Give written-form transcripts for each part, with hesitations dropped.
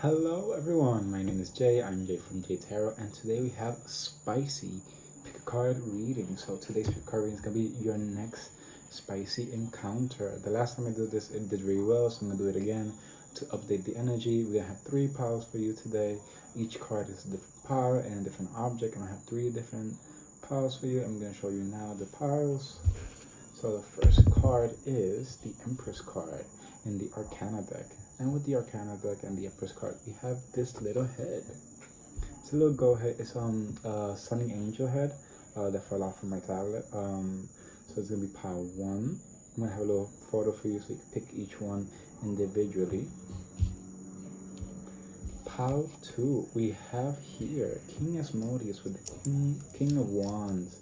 Hello everyone, my name is Jay. I'm Jay from Jay Tarot, and today we have a spicy pick a card reading. So today's pick a card reading is gonna be your next spicy encounter. The last time I did this, it did really well, so I'm gonna do it again to update the energy. We're gonna have 3 piles for you today. Each card is a different pile and a different object, and I have 3 different piles for you. I'm gonna show you now the piles. So the first card is the Empress card in the Arcana deck. And with the Arcana deck and the Empress card, we have this little head. It's a little goat head. It's Sunny Angel head that fell off from my tablet. So it's gonna be pile 1. I'm gonna have a little photo for you so you can pick each one individually. Pile 2, we have here King Asmodeus with the King of Wands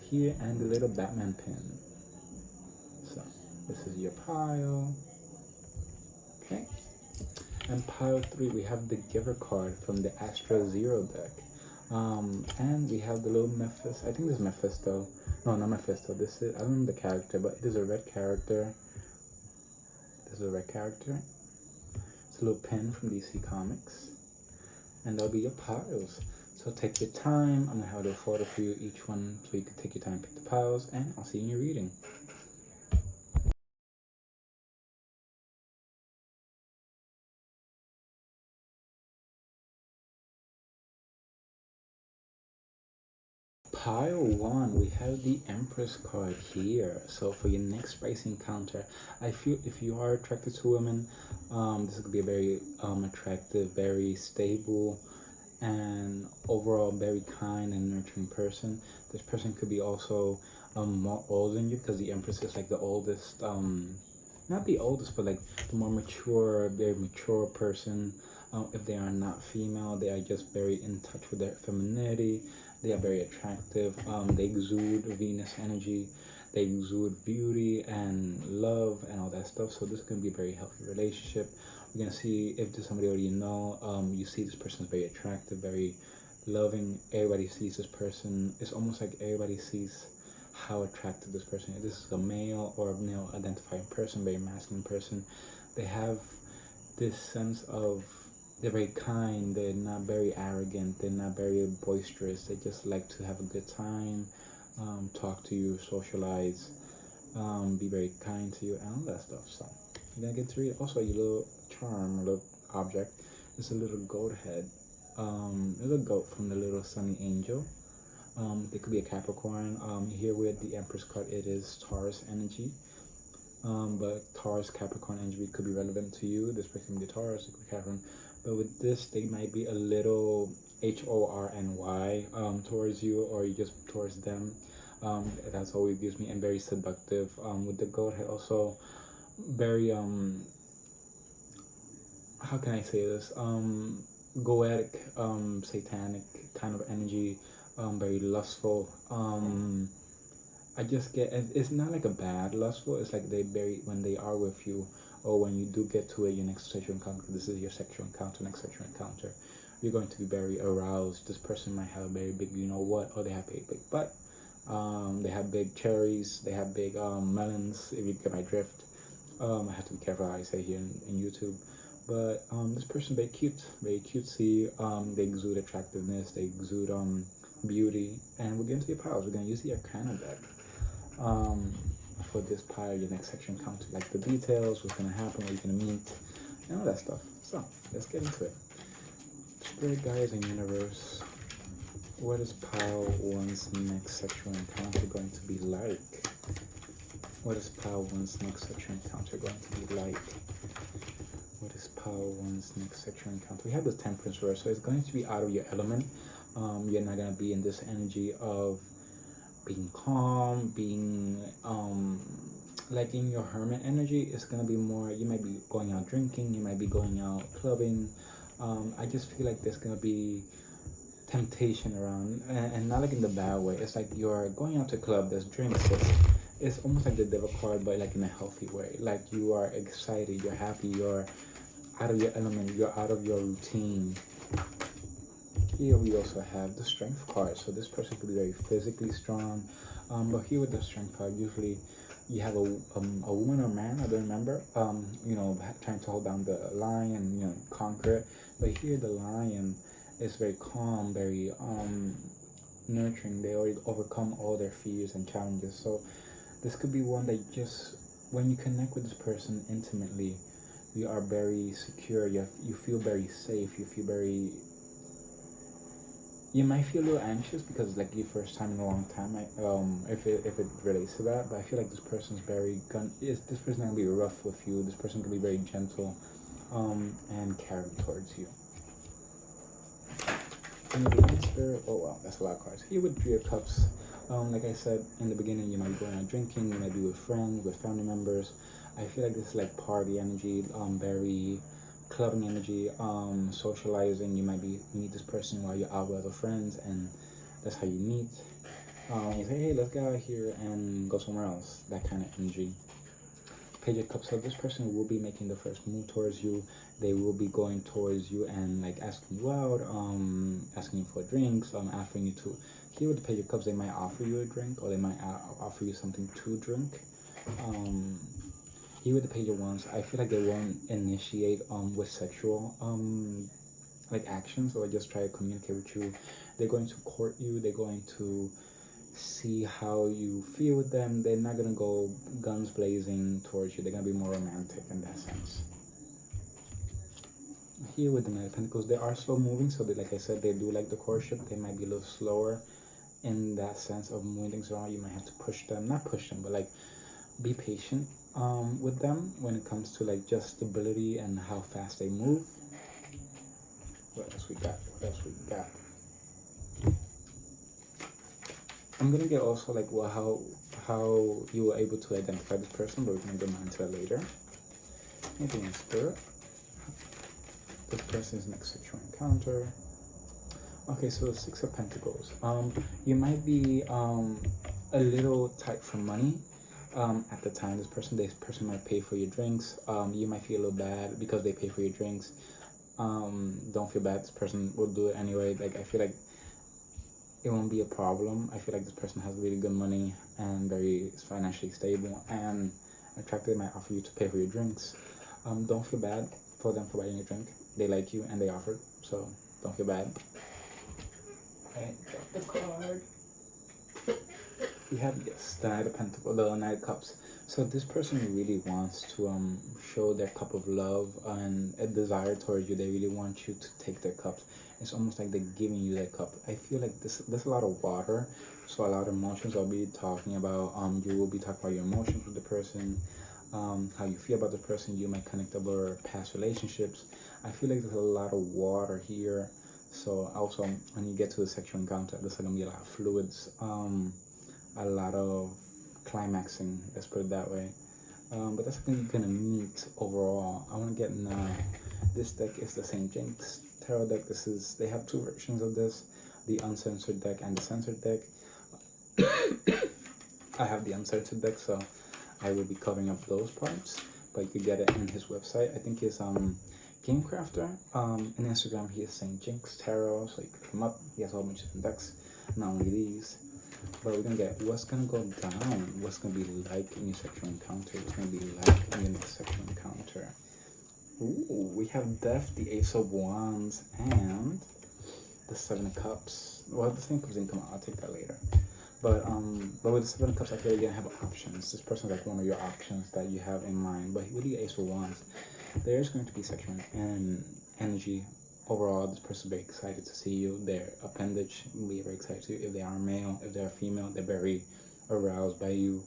here and the little Batman pin. So this is your pile. Okay. And pile 3, we have the Giver card from the Astra Zero deck. And we have the little Mephisto. I think this is Mephisto. No, not Mephisto. This is, I don't know the character, but it is a red character. This is a red character. It's a little pin from DC Comics. And that'll be your piles. So take your time. I'm going to have a little photo for you, each one, so you can take your time and pick the piles. And I'll see you in your reading. Pile 1, we have the Empress card here. So for your next spicy encounter, I feel if you are attracted to women, this could be a very attractive, very stable, and overall very kind and nurturing person. This person could be also more older than you, because the Empress is like the oldest, not the oldest, but like the more mature, very mature person. If they are not female, they are just very in touch with their femininity. They are very attractive. They exude Venus energy. They exude beauty and love and all that stuff. So this is going to be a very healthy relationship. We're going to see if there's somebody already you know. You see this person is very attractive, very loving. Everybody sees this person. It's almost like everybody sees how attractive this person is. This is a male or a male identifying person, very masculine person. They have this sense of, they're very kind, they're not very arrogant, they're not very boisterous, they just like to have a good time, talk to you, socialize, be very kind to you, and all that stuff. So you're gonna get to read. Also, your little charm, a little object, is a little goat head, little goat from the little Sunny Angel. It could be a Capricorn. Here with the Empress card, it is Taurus energy. But Taurus, Capricorn energy could be relevant to you. This person could be Taurus, it could be Capricorn. But with this, they might be a little HORNY towards you, or you just towards them. That's always gives me, and very seductive. With the goat head, also very how can I say this? Goetic, satanic kind of energy. Very lustful. I just get, it's not like a bad lustful, it's like they very, when they are with you, or when you do get to it, your next sexual encounter, this is your sexual encounter, next sexual encounter, you're going to be very aroused. This person might have a very big, you know what, or they have a big butt, they have big cherries, they have big melons, if you get my drift. I have to be careful how I say here in YouTube. But this person very cute, very cutesy, they exude attractiveness, they exude beauty. And we're getting to your piles. We're going to use the Arcana deck for this pile, your next section encounter, like the details, what's going to happen, what you're going to meet, and all that stuff. So let's get into it. Spirit guides and universe, what is pile 1's next sexual encounter going to be like? What is pile 1's next sexual encounter going to be like? What is pile 1's next sexual encounter? We have the Temperance reverse, so it's going to be out of your element. You're not going to be in this energy of being calm, being like in your hermit energy. It's going to be more, you might be going out drinking, you might be going out clubbing. I just feel like there's going to be temptation around, and not like in the bad way. It's like you're going out to a club, there's drinks, it's almost like the Devil card, but like in a healthy way. Like you are excited, you're happy, you're out of your element, you're out of your routine. here we also have the Strength card. So this person could be very physically strong. But here with the Strength card, usually you have a woman or man, I don't remember, trying to hold down the lion, conquer it. But here the lion is very calm, very nurturing. They already overcome all their fears and challenges. So this could be one that just, when you connect with this person intimately, you are very secure. You feel very safe. You might feel a little anxious because it's like your first time in a long time. If it relates to that, but I feel like this person's this person can be rough with you. This person can be very gentle, and caring towards you. And the Spirit, oh wow, that's a lot of cards. Here with 3 of Cups, like I said in the beginning, you might be going out drinking, you might be with friends, with family members. I feel like this is like party energy, very clubbing energy, socializing. You might meet this person while you're out with other friends, and that's how you meet. You say, hey, let's get out of here and go somewhere else. That kind of energy. Page of Cups. So this person will be making the first move towards you. They will be going towards you and like asking you out, asking you for drinks, offering you to. Here with the Page of Cups, they might offer you a drink, or they might offer you something to drink. Here with the Page of Wands, I feel like they won't initiate with sexual like actions, or just try to communicate with you. They're going to court you. They're going to see how you feel with them. They're not gonna go guns blazing towards you. They're gonna be more romantic in that sense. Here with the Knight of Pentacles, they are slow moving, so like I said, they do like the courtship. They might be a little slower in that sense of moving things around. You might have to not push them, but like be patient with them when it comes to like just stability and how fast they move. What else we got? I'm gonna get also like how you were able to identify this person, but we're gonna go into that later. Anything in Spirit? This person's next sexual encounter. Okay, so 6 of Pentacles. You might be a little tight for money at the time. This person might pay for your drinks. You might feel a little bad because they pay for your drinks. Don't feel bad. This person will do it anyway. Like I feel like it won't be a problem. I feel like this person has really good money and very financially stable and attractive. Might offer you to pay for your drinks. Don't feel bad for them for buying a drink. They like you and they offered, so don't feel bad. Okay, drop the card. We have, yes, the Knight of Pentacles, the Knight of Cups. So this person really wants to show their cup of love and a desire towards you. They really want you to take their cups. It's almost like they're giving you their cup. I feel like there's a lot of water, so a lot of emotions I'll be talking about. You will be talking about your emotions with the person, how you feel about the person. You might connect over past relationships. I feel like there's a lot of water here. So also when you get to the sexual encounter, there's gonna be a lot of fluids, a lot of climaxing, let's put it that way. But that's something you're gonna meet overall. I wanna get now. This deck is the St. James Tarot deck. They have 2 versions of this, the uncensored deck and the censored deck. I have the uncensored deck, so I will be covering up those parts, but you could get it in his website. I think it's Gamecrafter. On Instagram he is St. James Tarot, so you could come up. He has a whole bunch of different decks, not only these. But we're gonna get what's gonna go down, what's gonna be like in your sexual encounter, what's gonna be like in your next sexual encounter. Ooh, we have Death, the Ace of Wands, and the 7 of Cups. Well, the 7 of Cups didn't come out. I'll take that later. But with the 7 of Cups, I feel like you're gonna have options. This person's like one of your options that you have in mind. But with the Ace of Wands, there's going to be sexual and energy. Overall, this person is very excited to see you. Their appendage will be very excited to see you. If they are male, if they're female, they're very aroused by you.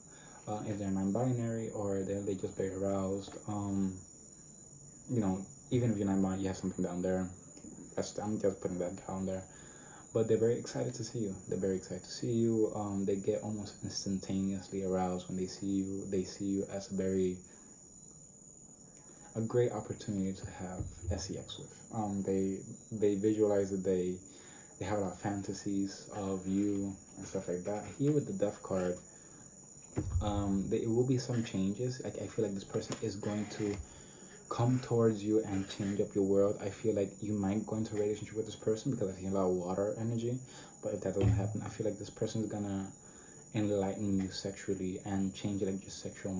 If they're non-binary, or they're just very aroused. Even if you're non-binary, you have something down there. I'm just putting that down there. But they're very excited to see you. They're very excited to see you. They get almost instantaneously aroused when they see you. They see you as a great opportunity to have sex with. They visualize it. They have a lot of fantasies of you and stuff like that. Here with the Death card, there will be some changes. I feel like this person is going to come towards you and change up your world. I feel like you might go into a relationship with this person because I see a lot of water energy. But if that doesn't happen, I feel like this person is gonna enlighten you sexually and change like your sexual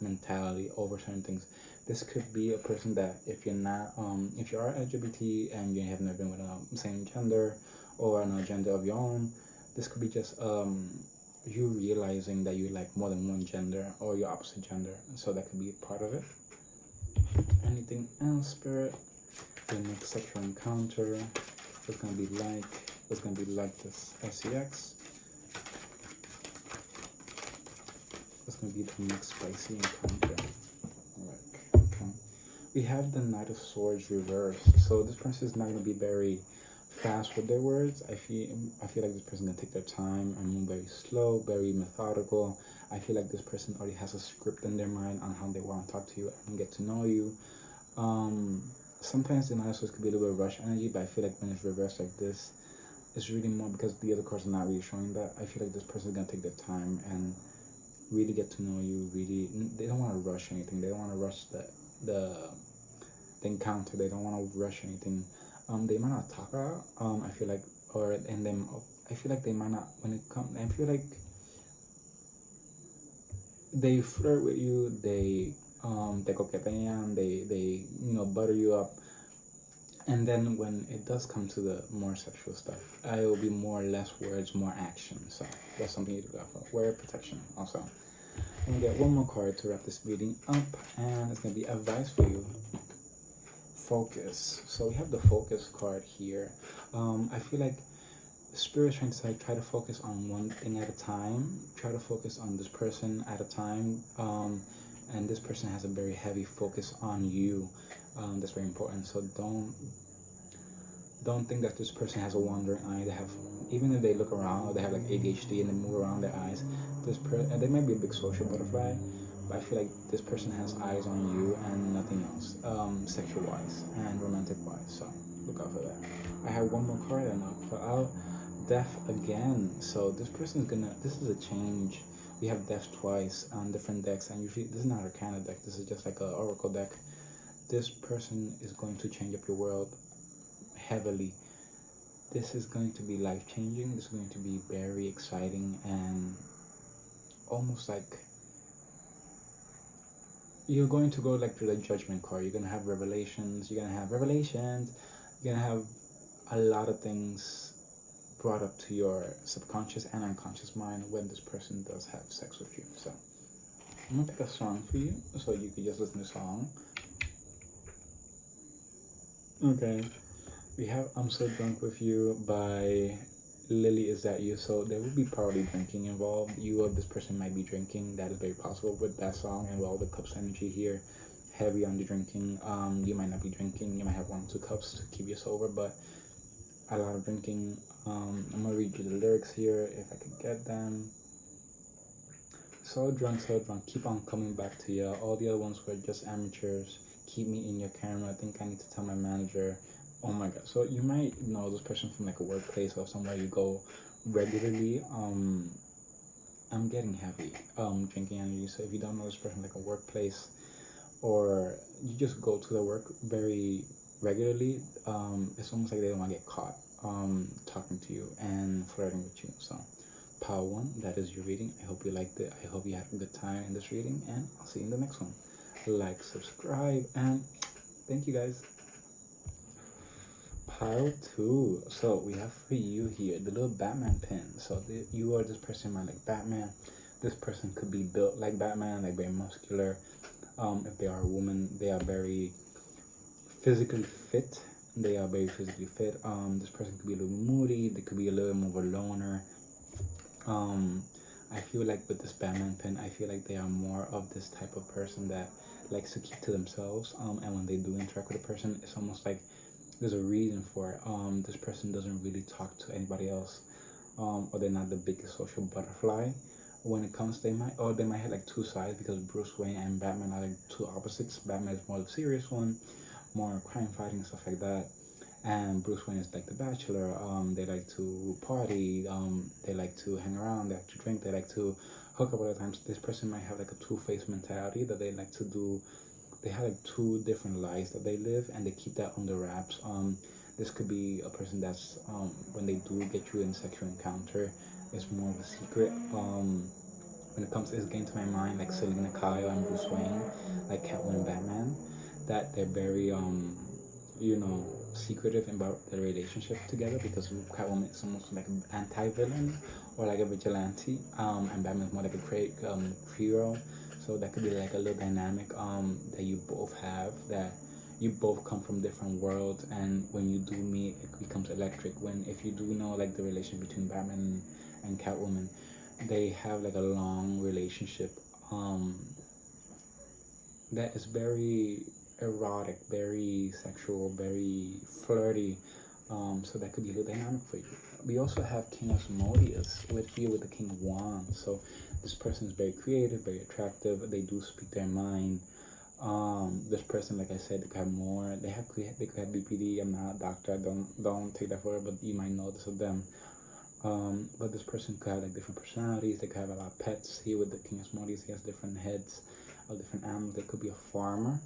mentality over certain things. This could be a person that if you're not if you are LGBT and you have never been with a same gender or an gender of your own, this could be just you realizing that you like more than one gender or your opposite gender. So that could be a part of it. Anything else, Spirit? The next sexual encounter is gonna be like this SEX. It's gonna be the next spicy encounter. Okay. We have the Knight of Swords reversed. So this person is not gonna be very fast with their words. I feel like this person gonna take their time and move very slow, very methodical. I feel like this person already has a script in their mind on how they want to talk to you and get to know you. Sometimes the Knight of Swords could be a little bit of rush energy, but I feel like when it's reversed like this, it's really more because the other cards are not really showing that. I feel like this person is gonna take their time and really get to know you. Really, they don't want to rush anything. They don't want to rush the encounter. They don't want to rush anything. They might not talk about. I feel like, I feel like they might not when it comes. I feel like they flirt with you. They coquetean. They butter you up. And then when it does come to the more sexual stuff, it will be more less words, more action. So that's something you look out for. Word protection also. I'm gonna get one more card to wrap this reading up, and it's gonna be advice for you. Focus. So we have the focus card here. I feel like Spirit's trying to try to focus on one thing at a time. Try to focus on this person at a time. And this person has a very heavy focus on you. That's very important. So don't think that this person has a wandering eye. They have, even if they look around or they have like ADHD and they move around their eyes, and they might be a big social butterfly, but I feel like this person has eyes on you and nothing else, sexual wise and romantic wise. So look out for that. I have one more card and I'll put out Death again. So this person is this is a change. We have Death twice on different decks, and usually this is not a Arcana deck. This is just like an Oracle deck. This person is going to change up your world heavily. This is going to be life-changing. This is going to be very exciting and almost like you're going to go like through the Judgment card. You're going to have revelations. You're going to have a lot of things brought up to your subconscious and unconscious mind when this person does have sex with you. So I'm gonna pick a song for you so you can just listen to the song. Okay, we have I'm So Drunk With You by Lily Is That You. So there will be probably drinking involved. You or this person might be drinking. That is very possible with that song and with all the cups energy here, heavy on the drinking. You might not be drinking. You might have 1 or 2 cups to keep you sober, but a lot of drinking. I'm gonna read you the lyrics here if I could get them. So drunk, keep on coming back to you. All the other ones were just amateurs. Keep me in your camera. I think I need to tell my manager. Oh my god. So you might know this person from like a workplace or somewhere you go regularly. I'm getting heavy drinking energy. So if you don't know this person like a workplace, or you just go to the work very regularly, it's almost like they don't want to get caught talking to you and flirting with you. So Power 1, that is your reading. I hope you liked it. I hope you had a good time in this reading, and I'll see you in the next one. Like, subscribe, and thank you guys. Pile 2. So we have for you here the little Batman pin. So you or this person might like Batman. This person could be built like Batman, like very muscular. If they are a woman, they are very physically fit. This person could be a little moody. They could be a little more of a loner. I feel like with this Batman pin, I feel like they are more of this type of person that likes to keep to themselves. And when they do interact with a person, it's almost like there's a reason for it. This person doesn't really talk to anybody else, or they're not the biggest social butterfly. When it comes, they might have like 2 sides, because Bruce Wayne and Batman are like 2 opposites. Batman is more the serious one, more crime fighting, stuff like that. And Bruce Wayne is like the bachelor. They like to party. They like to hang around. They like to drink. They like to hook up all the time. So this person might have like a 2-faced mentality that they they have like two different lives that they live, and they keep that under wraps. This could be a person that's when they do get you in sexual encounter, it's more of a secret. When it comes to this game to my mind, like Selena Kyle and Bruce Wayne, like Catwoman and Batman, that they're very secretive about their relationship together, because Catwoman is almost like an anti-villain or like a vigilante, and Batman is more like a hero. So that could be like a little dynamic that you both have, that you both come from different worlds, and when you do meet, it becomes electric. If you do know like the relationship between Batman and Catwoman, they have like a long relationship that is very erotic, very sexual, very flirty. So that could be a little dynamic for you. We also have King Asmodeus with the King of Wands. So this person is very creative, very attractive. They do speak their mind. This person, like I said, they could have more. They could have BPD. I'm not a doctor. Don't take that for it, but you might know this of them. But this person could have like different personalities. They could have a lot of pets. Here with the King Asmodeus, he has different heads of different animals. They could be a farmer.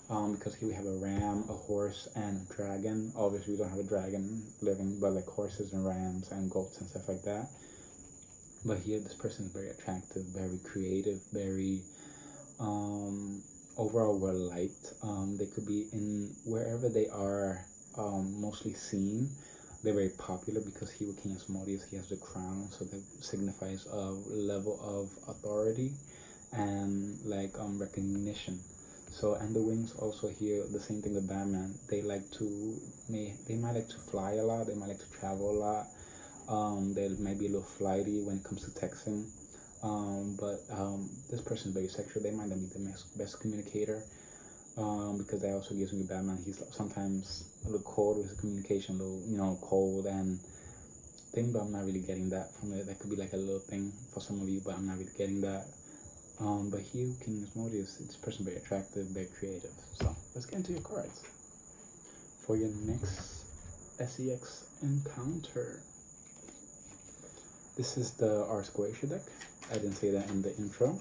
Because here we have a ram, a horse, and a dragon. Obviously, we don't have a dragon living, but like horses and rams and goats and stuff like that. But here, this person is very attractive, very creative, very overall well-liked. They could be in wherever they are mostly seen. They're very popular because here with King Asmodeus, he has the crown, so that signifies a level of authority and like recognition. So, and the wings also here, the same thing with Batman. They might like to fly a lot. They might like to travel a lot. They might be a little flighty when it comes to texting. But this person is very sexual. They might not be the best communicator. Because that also gives me Batman. He's sometimes a little cold with his communication, a little, cold and thing. But I'm not really getting that from it. That could be like a little thing for some of you, but I'm not really getting that. But here, King Asmodeus, this person very attractive, very creative. So let's get into your cards for your next SEX encounter. This is the Ars Goetia deck. I didn't say that in the intro.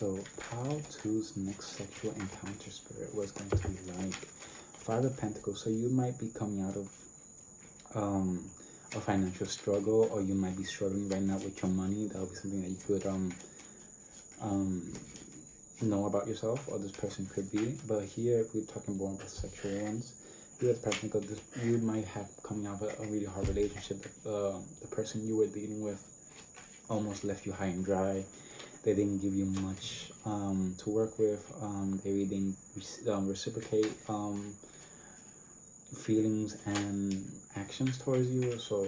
So how to's next sexual encounter spirit was going to be like. Five of Pentacles. So you might be coming out of a financial struggle, or you might be struggling right now with your money. That would be something that you could know about yourself, or this person could be. But here, if we're talking more about sexual ones, here the person you might have coming out of a really hard relationship. The person you were dealing with almost left you high and dry. They didn't give you much to work with. They really didn't reciprocate feelings and actions towards you. So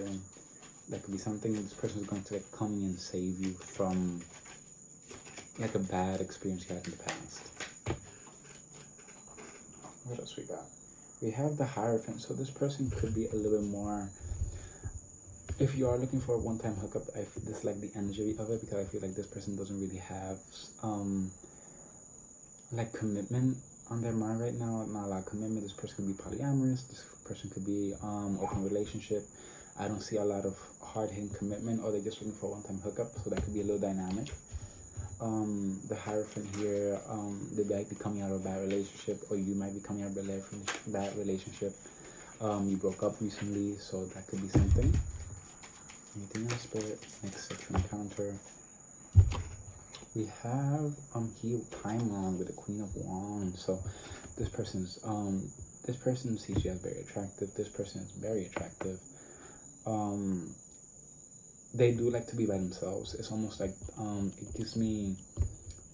that could be something this person is going to like come in and save you from like a bad experience you had in the past. What else we got? We have the Hierophant. So this person could be a little bit more, if you are looking for a one-time hookup, I dislike the energy of it, because I feel like this person doesn't really have like commitment on their mind right now. Not a lot of commitment. This person could be polyamorous. This person could be open relationship. I don't see a lot of hard-hitting commitment, or they're just looking for a one-time hookup. So that could be a little dynamic. The Hierophant here, they might be coming out of a bad relationship, or you might be coming out of a bad relationship. You broke up recently, so that could be something. Anything else, Spirit? Next sexual encounter. We have here Paimon with the Queen of Wands. So this person sees you as very attractive. This person is very attractive. They do like to be by themselves. It's almost like it gives me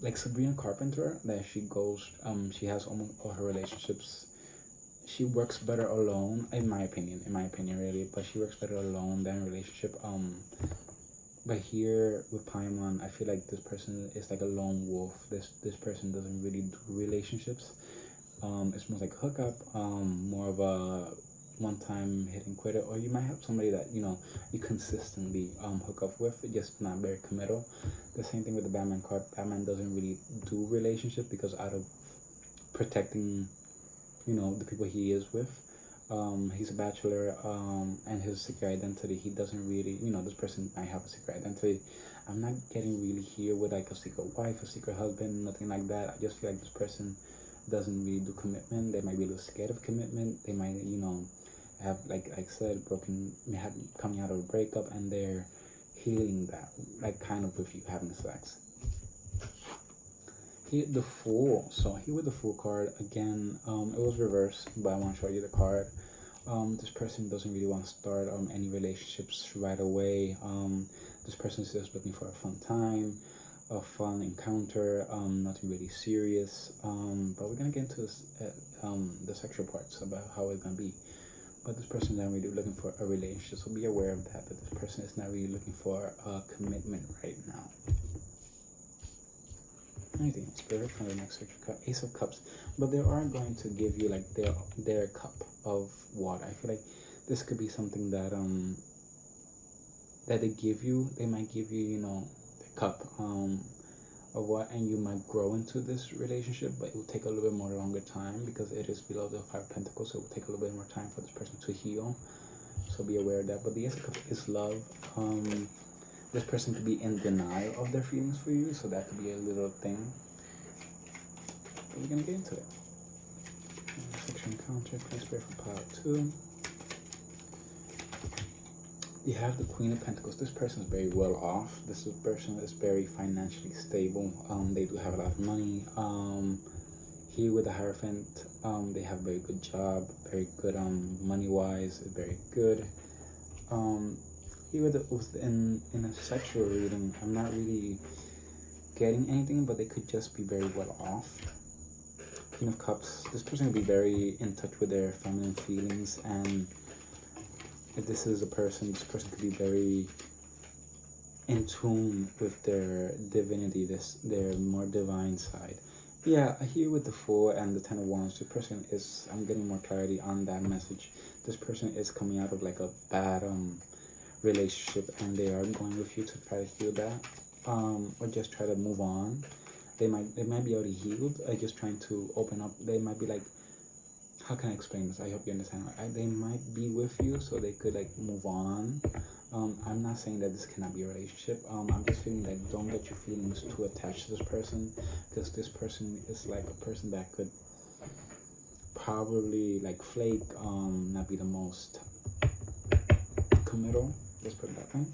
like Sabrina Carpenter, that she has almost all her relationships. She works better alone, in my opinion really, but she works better alone than in a relationship. But here with Paimon, I feel like this person is like a lone wolf. This person doesn't really do relationships. It's more like hookup, more of a one-time hit and quit it, or you might have somebody that you consistently hook up with, just not very committal. The same thing with the Batman card. Batman doesn't really do relationship because out of protecting the people he is with. He's a bachelor, and his secret identity, he doesn't really, this person might have a secret identity. I'm not getting really here with like a secret wife, a secret husband, nothing like that. I just feel like this person doesn't really do commitment. They might be a little scared of commitment. They might, you know, have, like I said, coming out of a breakup, and they're healing that, like kind of with you having sex. Here, the Fool. So here with the Fool card again, it was reversed, but I want to show you the card. This person doesn't really want to start any relationships right away. This person is just looking for a fun time, a fun encounter, nothing really serious. But we're gonna get into this, the sexual parts about how it's gonna be. But this person is not really looking for a relationship, so be aware of that. That this person is not really looking for a commitment right now. Anything spirit from the next sexual card, Ace of Cups. But they are going to give you like their cup of water. I feel like this could be something that that they give you. They might give you, you know, the cup of what, and you might grow into this relationship, but it will take a little bit more longer time because it is below the Five of Pentacles, so it will take a little bit more time for this person to heal. So be aware of that. But the Ace of Cups is love. This person could be in denial of their feelings for you, so that could be a little thing. But we're gonna get into it. Sexual encounter, please spirit for pile 2. You have the Queen of Pentacles. This person is very well off. This person is very financially stable. They do have a lot of money. Here with the Hierophant, they have a very good job, very good money-wise, very good. Here in a sexual reading, I'm not really getting anything, but they could just be very well off. Queen of Cups, this person will be very in touch with their feminine feelings, and if this is a person, this person could be very in tune with their divinity, their more divine side. Yeah, here with the Fool and the Ten of Wands, the person is, I'm getting more clarity on that message. This person is coming out of like a bad relationship, and they are going with you to try to heal that, or just try to move on. They might be already healed, just trying to open up. They might be like, how can I explain this? I hope you understand. They might be with you, so they could like move on. I'm not saying that this cannot be a relationship. I'm just feeling like, don't get your feelings too attached to this person, because this person is like a person that could probably like flake, not be the most committal. Let's put it that way.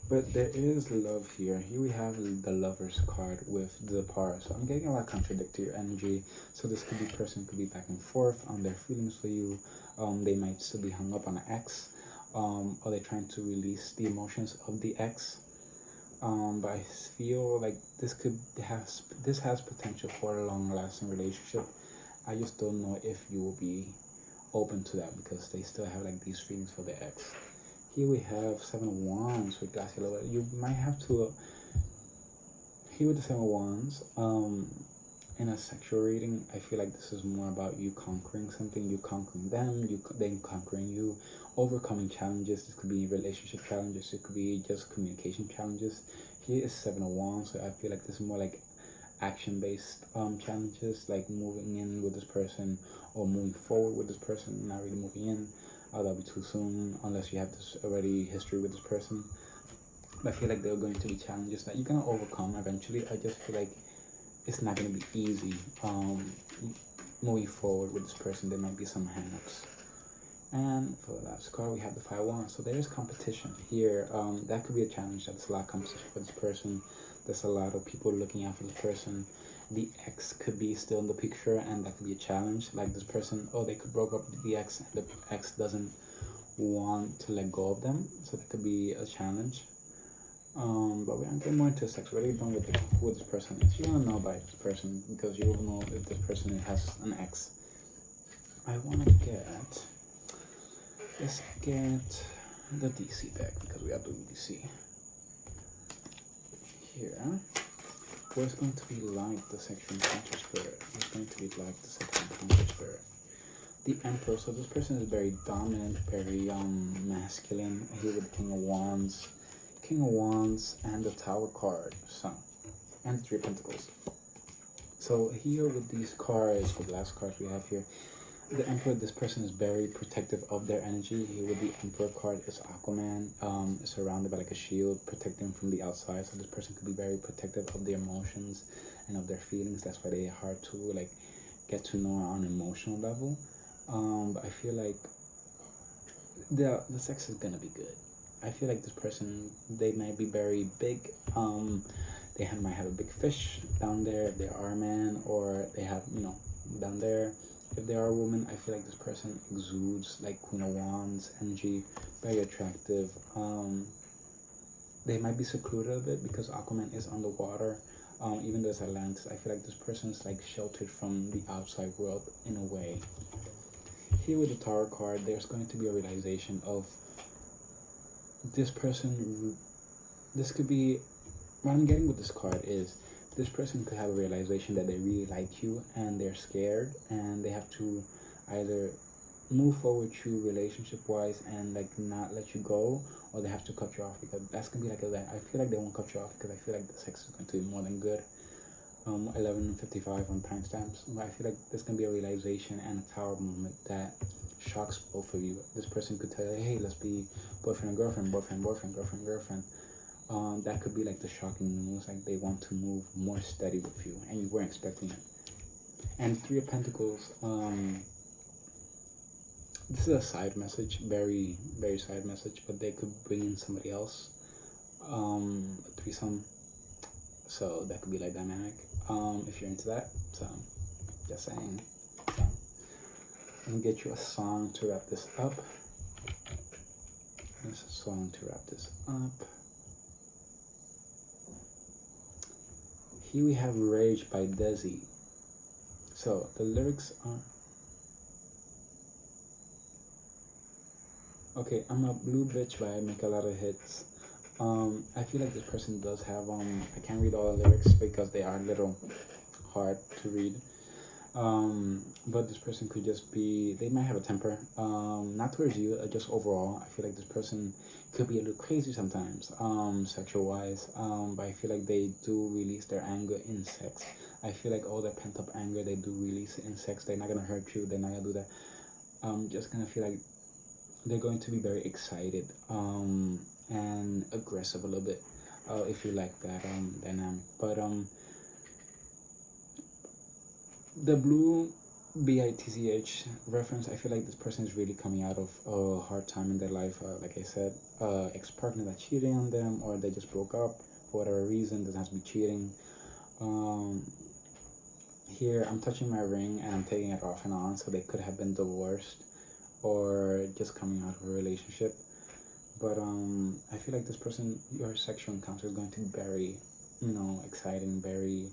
But there is love here. Here we have the Lover's card with the Par. So I'm getting a lot of contradictory energy. So this person could be back and forth on their feelings for you. They might still be hung up on an ex. Or they're trying to release the emotions of the ex. But I feel like this has potential for a long-lasting relationship. I just don't know if you will be open to that, because they still have like these feelings for the ex. Here we have Seven of Wands with Glacial. You might have to, here with the Seven of Wands, in a sexual reading, I feel like this is more about you conquering something, you conquering them, them conquering you, overcoming challenges. This could be relationship challenges, it could be just communication challenges. Here is Seven of Wands, so I feel like this is more like action-based challenges, like moving in with this person or moving forward with this person, not really moving in. That'll be too soon unless you have this already history with this person. But I feel like there are going to be challenges that you're gonna overcome eventually. I just feel like it's not gonna be easy moving forward with this person. There might be some hang-ups. And for the last card, we have the Five of Wands. So there's competition here. That could be a challenge. There's a lot of competition for this person. There's a lot of people looking out for this person. The ex could be still in the picture, and that could be a challenge. Like this person, they could broke up with the ex, and the ex doesn't want to let go of them. So that could be a challenge. But we're gonna get more into sex. What are you doing with who this person is? You wanna know about this person because you will know if this person has an ex. Let's get the DC deck because we are doing DC. Here, what's going to be like the sexual encounter spirit? What's going to be like the sexual encounter spirit? The Emperor. So this person is very dominant, very masculine. Here with the King of Wands, and the Tower card, Sun, and the Three of Pentacles. So here with these cards, the last cards we have here, the Emperor, this person is very protective of their energy. Here with the Emperor card is Aquaman, surrounded by like a shield, protecting from the outside. So this person could be very protective of their emotions and of their feelings. That's why they're hard to like get to know on an emotional level. But I feel like the sex is gonna be good. I feel like this person, they might be very big. They might have a big fish down there if they are a man, or they have, down there if they are a woman. I feel like this person exudes like Queen of Wands energy, very attractive. They might be secluded a bit because Aquaman is underwater. Even though it's Atlantis, I feel like this person is like sheltered from the outside world in a way. Here with the Tower card, there's going to be a realization of this person. This could be, what I'm getting with this card is this person could have a realization that they really like you and they're scared, and they have to either move forward with you relationship wise and like not let you go, or they have to cut you off, because that's gonna be like I feel like they won't cut you off because I feel like the sex is going to be more than good. 11:55 on timestamps. But I feel like there's gonna be a realization and a tower moment that shocks both of you. This person could tell you, hey, let's be boyfriend and girlfriend, boyfriend, boyfriend, girlfriend, girlfriend. That could be like the shocking news, like they want to move more steady with you and you weren't expecting it. And Three of Pentacles, this is a side message, very, very side message, but they could bring in somebody else, a threesome. So that could be like dynamic, if you're into that. So just saying. So I'm gonna get you a song to wrap this up. There's a song to wrap this up. Here we have Rage by Desi. So the lyrics are, okay, I'm a blue bitch, but I make a lot of hits. I feel like this person does have, I can't read all the lyrics because they are a little hard to read. But this person could just be, they might have a temper, not towards you, just overall. I feel like this person could be a little crazy sometimes, sexual wise, but I feel like they do release their anger in sex. I feel like all their pent up anger, they do release it in sex. They're not gonna hurt you, they're not gonna do that. Just gonna feel like they're going to be very excited, and aggressive a little bit, if you like that dynamic. But the blue BITCH reference, I feel like this person is really coming out of a hard time in their life. Like I said, ex-partner that cheating on them, or they just broke up for whatever reason. Doesn't have to be cheating. Here I'm touching my ring and I'm taking it off and on, so they could have been divorced or just coming out of a relationship. But I feel like this person, your sexual encounter is going to be very, exciting, very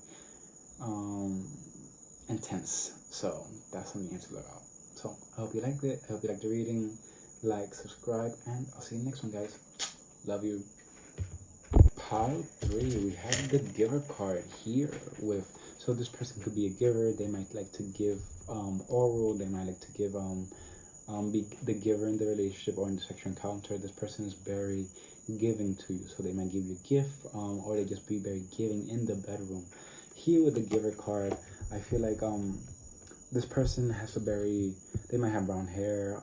intense. So that's something to look out. So I hope you liked it. I hope you liked the reading. Like, subscribe, and I'll see you next one, guys. Love you. Pile 3, we have the Giver card here with, so this person could be a giver. They might like to give oral. They might like to give be the giver in the relationship or in the sexual encounter. This person is very giving to you, so they might give you a gift, or they just be very giving in the bedroom. Here with the Giver card, I feel like this person has a very, they might have brown hair,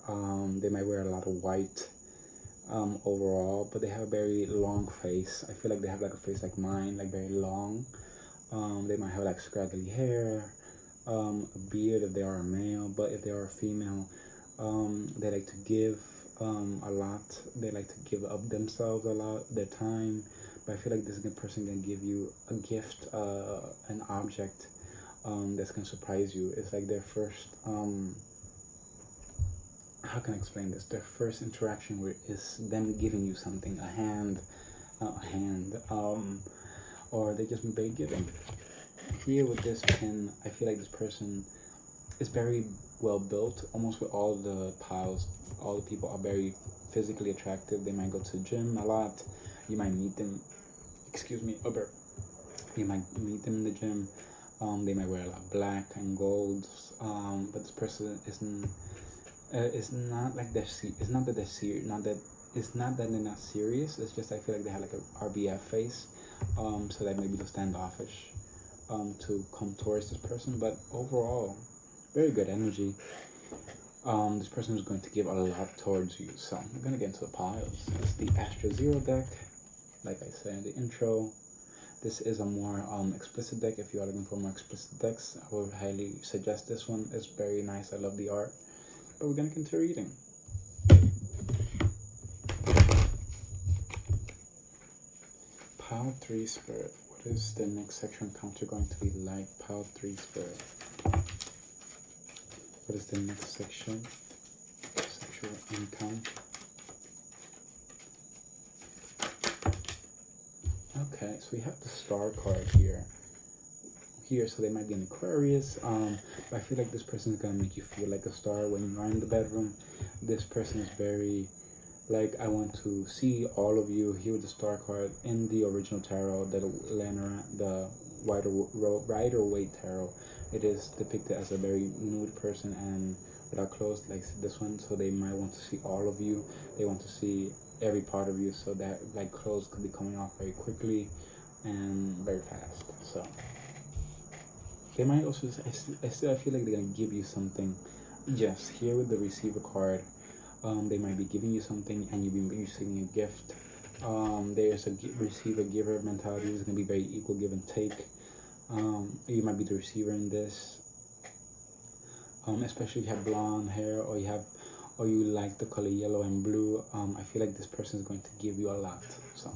they might wear a lot of white overall, but they have a very long face. I feel like they have like a face like mine, like very long. They might have like scraggly hair, a beard if they are a male, but if they are a female, they like to give a lot. They like to give up themselves a lot, their time. But I feel like this is the person gonna give you a gift, an object that's gonna surprise you. It's like their first, how can I explain this? Their first interaction with is them giving you something, a hand, or they just be very giving. Here with this pin, I feel like this person is very well built. Almost with all the piles, all the people are very physically attractive. They might go to the gym a lot. You might meet them, you might meet them in the gym. They might wear a lot of black and gold, but this person isn't, it's not like they're it's not that they're serious, it's not that they're not serious. It's just I feel like they have like a RBF face, so that maybe they're standoffish to come towards this person. But overall, very good energy. This person is going to give a lot towards you. So I'm gonna get into the piles. It's the Astro Zero deck. Like I said in the intro, this is a more explicit deck. If you are looking for more explicit decks, I would highly suggest this one. It's very nice. I love the art. But we're gonna continue reading. Pile 3 Spirit. What is the next sexual encounter going to be like? Pile 3 Spirit. What is the next sexual encounter? Okay, so we have the Star card here. So they might be an Aquarius. But I feel like this person is gonna make you feel like a star when you are in the bedroom. This person is very like, I want to see all of you. Here with the Star card in the original tarot, the Rider-Waite tarot, it is depicted as a very nude person and without clothes, like this one. So they might want to see all of you. They want to see every part of you, so that like clothes could be coming off very quickly and very fast. So they might also, I feel like they're gonna give you something. Yes, here with the Receiver card, they might be giving you something and you'll be receiving a gift. There's a receiver-giver mentality. It's gonna be very equal give and take. You might be the receiver in this. Especially if you have blonde hair or you like the color yellow and blue. I feel like this person is going to give you a lot. So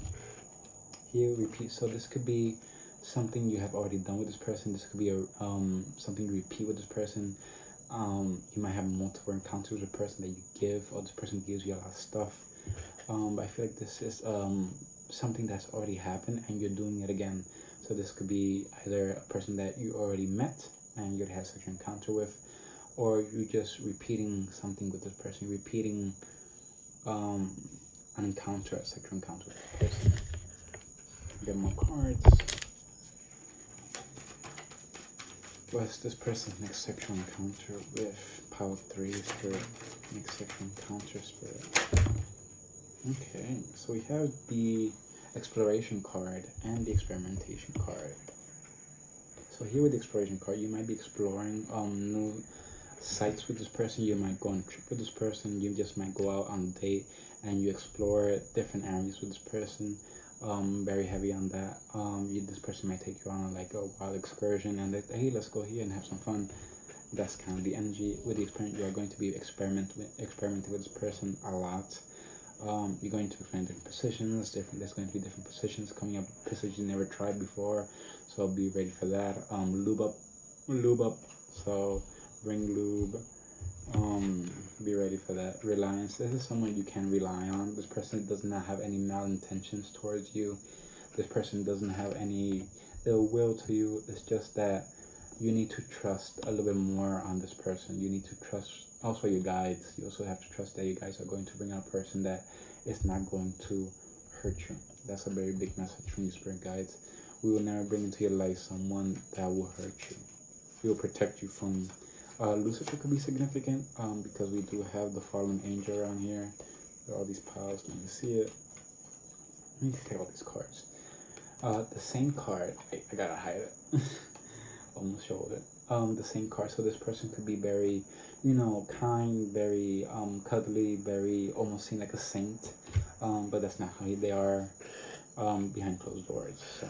here, repeat. So this could be something you have already done with this person. This could be something you repeat with this person. You might have multiple encounters with a person that you give, or this person gives you a lot of stuff. But I feel like this is something that's already happened and you're doing it again. So this could be either a person that you already met and you already had such an encounter with, or you're just repeating something with this person, repeating an encounter, a sexual encounter with this person. Get more cards. What's this person's next sexual encounter with? Power 3 Spirit. Next sexual encounter, Spirit. Okay, so we have the Exploration card and the Experimentation card. So here with the Exploration card, you might be exploring new sites with this person. You might go on a trip with this person. You just might go out on a date and you explore different areas with this person. Very heavy on that. This person might take you on like a wild excursion and hey, let's go here and have some fun. That's kind of the energy. With the experiment, you are going to be experimenting with this person a lot. You're going to find different positions. There's going to be different positions coming up, positions you never tried before. So be ready for that. Lube up. So bring lube. Be ready for that. Reliance. This is someone you can rely on. This person does not have any malintentions towards you. This person doesn't have any ill will to you. It's just that you need to trust a little bit more on this person. You need to trust also your guides. You also have to trust that you guys are going to bring out a person that is not going to hurt you. That's a very big message from your spirit guides. We will never bring into your life someone that will hurt you. We will protect you from Lucifer could be significant because we do have the fallen angel around here. There are all these piles. Can you see it? Let me take all these cards. The same card. I gotta hide it. Almost showed it. The same card. So this person could be very, kind, very cuddly, very almost seen like a saint. But that's not how they are behind closed doors. So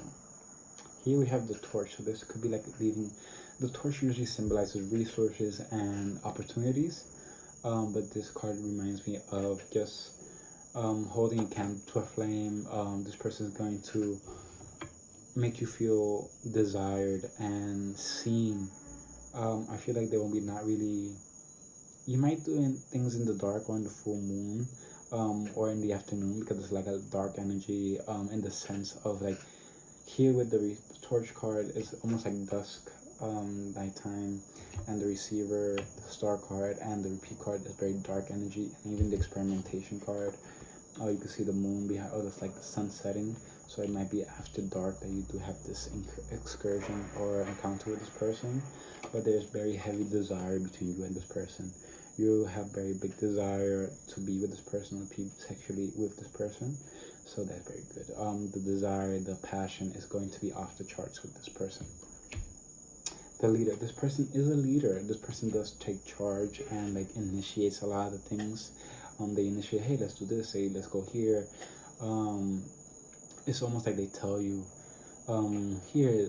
here we have the torch. So this could be like leaving. The torch usually symbolizes resources and opportunities, but this card reminds me of just holding a candle to a flame. This person is going to make you feel desired and seen. I feel like they will be not really. You might do things in the dark or in the full moon, or in the afternoon because it's like a dark energy. In the sense of like here with the torch card, it's almost like dusk. Nighttime, and the receiver, the star card, and the repeat card is very dark energy, and even the experimentation card. You can see the moon behind. Oh, that's like the sun setting. So it might be after dark that you do have this excursion or encounter with this person. But there's very heavy desire between you and this person. You have very big desire to be with this person or be sexually with this person. So that's very good. The desire, the passion is going to be off the charts with this person. The leader. This person is a leader. This person does take charge and like initiates a lot of things. They initiate, hey, let's do this. Hey, let's go here. It's almost like they tell you, here,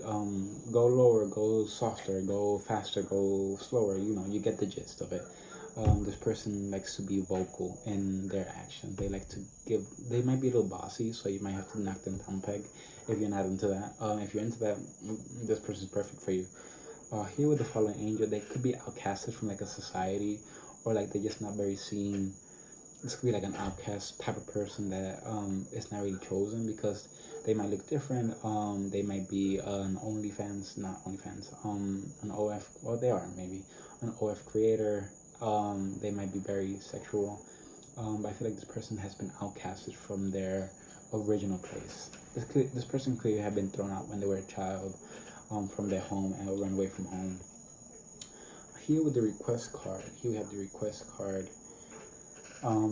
go lower, go softer, go faster, go slower. You know, you get the gist of it. This person likes to be vocal in their actions. They like to give. They might be a little bossy, so you might have to knock them down peg if you're not into that. If you're into that, this person is perfect for you. Here with the fallen angel, they could be outcasted from like a society, or like they're just not very seen. This could be like an outcast type of person that is not really chosen because they might look different. They might be an OnlyFans, not OnlyFans, an OF. Well, they are maybe an OF creator. They might be very sexual. But I feel like this person has been outcasted from their original place. This person could have been thrown out when they were a child, from their home and run away from home. Here with the request card, here we have the request card.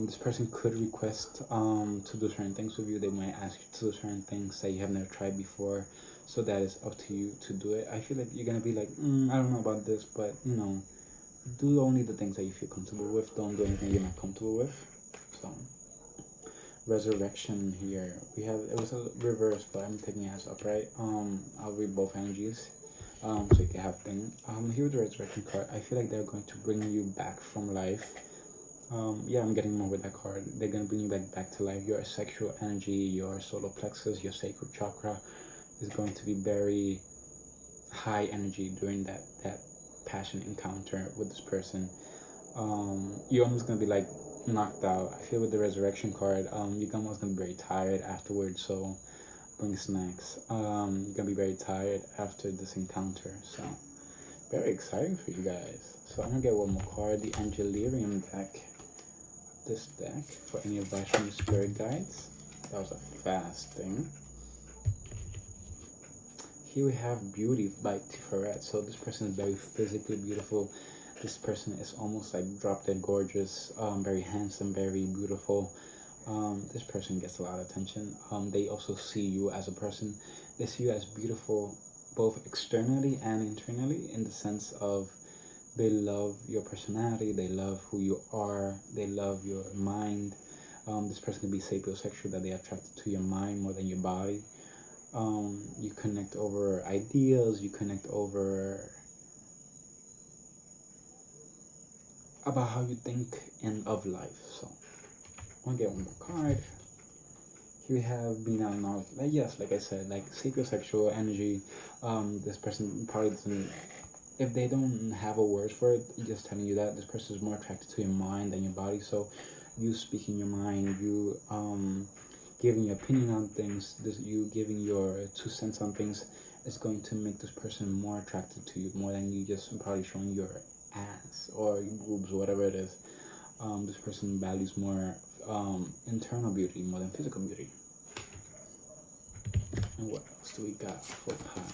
This person could request to do certain things with you. They might ask you to do certain things that you have never tried before. So that is up to you to do it. I feel like you're gonna be like, I don't know about this, but you know, do only the things that you feel comfortable with. Don't do anything you're not comfortable with. So, resurrection here. We have, it was a reverse, but I'm taking it as upright. I'll read both energies, so you can have thing. Here with the resurrection card, I feel like they're going to bring you back from life. Yeah, I'm getting more with that card. They're gonna bring you back to life. Your sexual energy, your solar plexus, your sacral chakra is going to be very high energy during that passion encounter with this person. You're almost gonna be like knocked out. I feel with the resurrection card, you're almost gonna be very tired afterwards. So bring snacks. You're gonna be very tired after this encounter. So very exciting for you guys. So I'm gonna get one more card, the Angelarium deck. This deck for any advice from the spirit guides. That was a fast thing. Here we have Beauty by Tiferet. So this person is very physically beautiful. This person is almost like drop dead gorgeous, very handsome, very beautiful. This person gets a lot of attention. They also see you as a person. They see you as beautiful both externally and internally, in the sense of they love your personality, they love who you are, they love your mind. This person can be sapiosexual, that they are attracted to your mind more than your body. You connect over ideas, you connect over about how you think and of life. So I'll get one more card. Here we have being out of knowledge. Like, yes, like I said, like sapiosexual energy. This person probably doesn't, if they don't have a word for it, just telling you that this person is more attracted to your mind than your body. So you speaking your mind, you giving your opinion on things, you giving your 2 cents on things is going to make this person more attracted to you, more than you just probably showing your ass or your boobs or whatever it is. This person values more internal beauty more than physical beauty. And what else do we got for part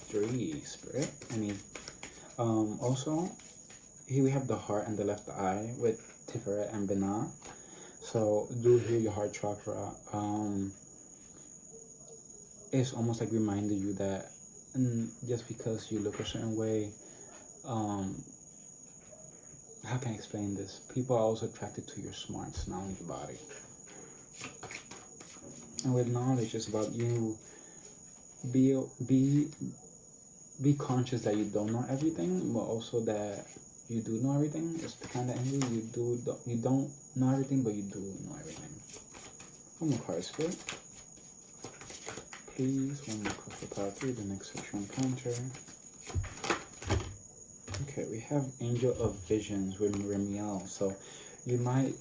3, spirit? Also, here we have the heart and the left eye with Tiferet and Binah. So do hear your heart chakra. It's almost like reminding you that just because you look a certain way, how can I explain this? People are also attracted to your smarts, not only your body. And with knowledge, it's about you be conscious that you don't know everything, but also that you do know everything. It's the kind of energy you don't know everything, but you do know everything. One more card, spirit. Please, one more card for part 3, the next sexual encounter. Okay, we have Angel of Visions with Remiel. So you might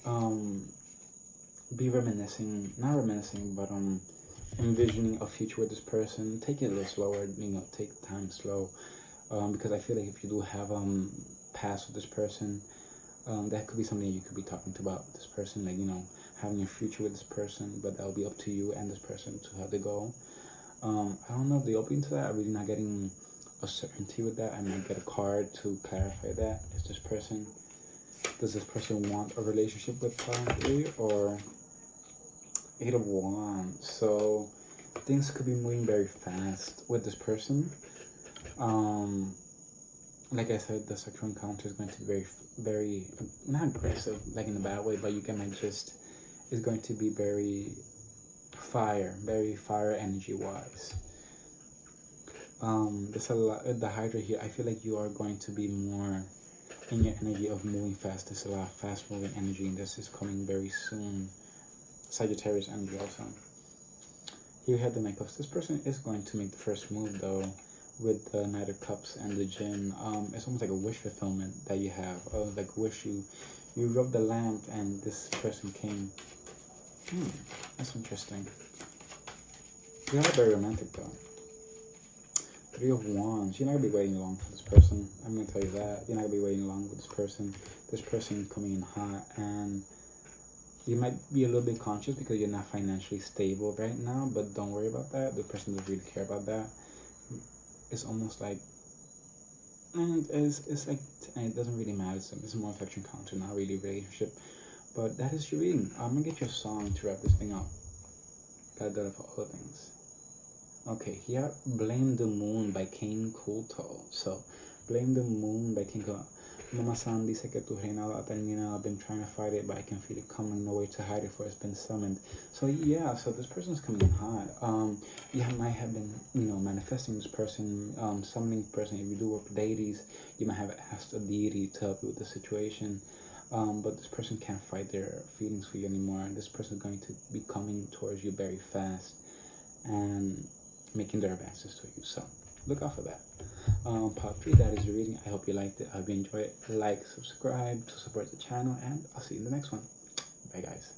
be reminiscing, not reminiscing, but envisioning a future with this person. Take it a little slower, take time slow, because I feel like if you do have past with this person, that could be something you could be talking about this person, like having a future with this person, but that'll be up to you and this person to have to go. I don't know if they're open to that. I'm really not getting a certainty with that. I might get a card to clarify that. Does this person want a relationship with probably, or 8 of Wands? So things could be moving very fast with this person. like I said, the sexual encounter is going to be very, very, not aggressive, like in a bad way, but you get my gist. It's going to be very very fire energy wise. There's a lot, the Hydra here, I feel like you are going to be more in your energy of moving fast. There's a lot of fast moving energy, and this is coming very soon. Sagittarius energy also. Here we have the Knight of Cups. This person is going to make the first move though, with the Knight of Cups and the Djinn. It's almost like a wish fulfillment that you have. Like wish you rubbed the lamp and this person came. That's interesting. You're not very romantic though. Three of Wands. You're not gonna be waiting long for this person. I'm gonna tell you that. You're not gonna be waiting long with this person. This person coming in hot, and you might be a little bit conscious because you're not financially stable right now, but don't worry about that. The person doesn't really care about that. It's almost like, and it's like, it doesn't really matter. It's more affection counter, not really relationship. But that is your reading. I'm gonna get your song to wrap this thing up. Gotta do it for all things. Okay, here, Blame the Moon by Kane Coulter. So, Blame the Moon by Kane Coulter. Mama-san dice que tu reinado ha terminado. I've been trying to fight it, but I can feel it coming. No way to hide it, for it's been summoned. So yeah, so this person's coming in hot. You might have been, manifesting this person, summoning this person. If you do work with deities, you might have asked a deity to help you with the situation. But this person can't fight their feelings for you anymore. And this person is going to be coming towards you very fast and making their advances to you. So look out for that. Part 3, that is your reading. I hope you liked it. I hope you enjoyed it. Like, subscribe to support the channel, and I'll see you in the next one. Bye guys.